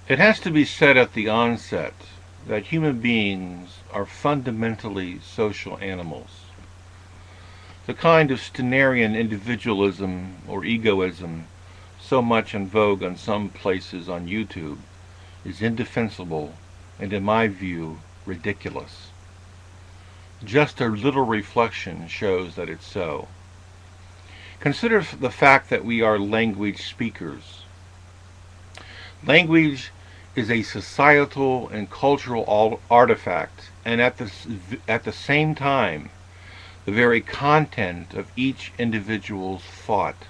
It has to be said at the onset that human beings are fundamentally social animals. The kind of Stenerian individualism or egoism so much in vogue on some places on YouTube is indefensible and, in my view, ridiculous. Just a little reflection shows that it's so. Consider the fact that we are language speakers. Language is a societal and cultural artifact, and at the same time, the very content of each individual's thought.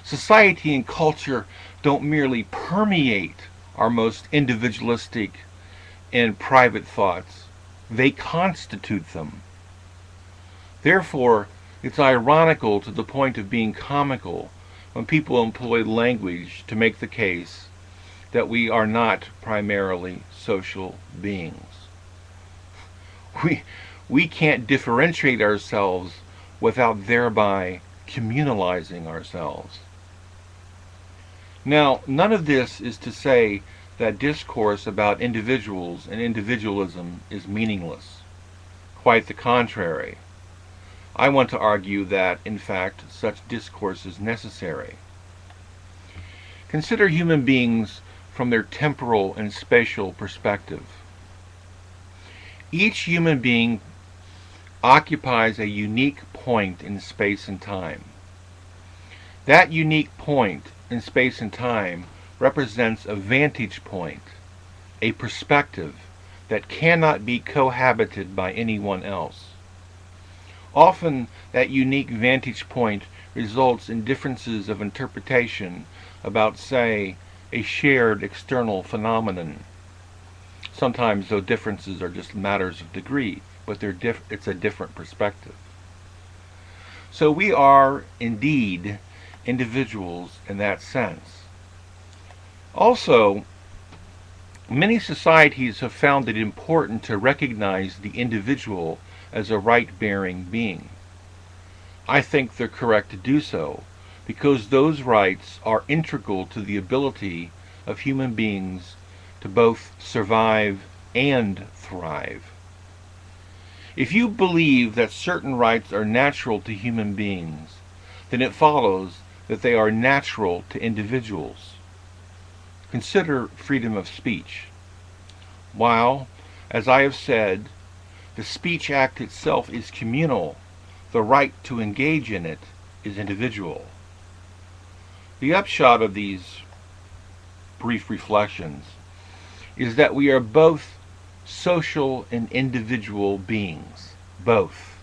Society and culture don't merely permeate our most individualistic and private thoughts, they constitute them. Therefore, it's ironical to the point of being comical when people employ language to make the case that we are not primarily social beings. We can't differentiate ourselves without thereby communalizing ourselves. Now, none of this is to say that discourse about individuals and individualism is meaningless. Quite the contrary. I want to argue that, in fact, such discourse is necessary. Consider human beings from their temporal and spatial perspective. Each human being occupies a unique point in space and time. That unique point in space and time represents a vantage point, a perspective that cannot be cohabited by anyone else. Often, that unique vantage point results in differences of interpretation about, say, a shared external phenomenon. Sometimes those differences are just matters of degree, but it's a different perspective. So we are, indeed, individuals in that sense. Also, many societies have found it important to recognize the individual as a right-bearing being. I think they're correct to do so, because those rights are integral to the ability of human beings to both survive and thrive. If you believe that certain rights are natural to human beings, then it follows that they are natural to individuals. Consider freedom of speech. While, as I have said, the speech act itself is communal, the right to engage in it is individual. The upshot of these brief reflections is that we are both social and individual beings. Both.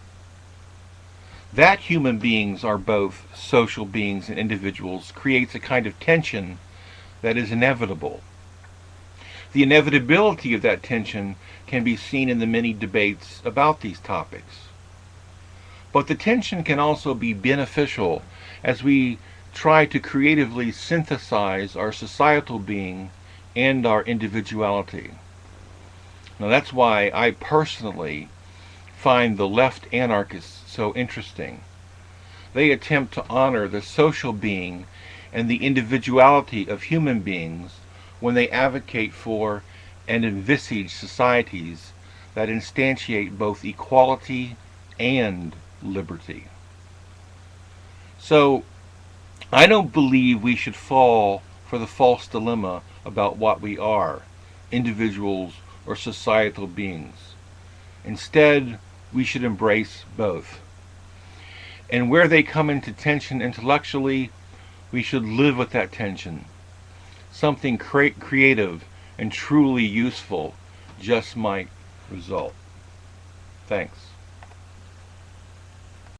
That human beings are both social beings and individuals creates a kind of tension that is inevitable. The inevitability of that tension can be seen in the many debates about these topics. But the tension can also be beneficial as we try to creatively synthesize our societal being and our individuality. Now that's why I personally find the left anarchists so interesting. They attempt to honor the social being and the individuality of human beings when they advocate for and envisage societies that instantiate both equality and liberty. So, I don't believe we should fall for the false dilemma about what we are, individuals or societal beings. Instead, we should embrace both. And where they come into tension intellectually, we should live with that tension. Something creative and truly useful just might result. Thanks.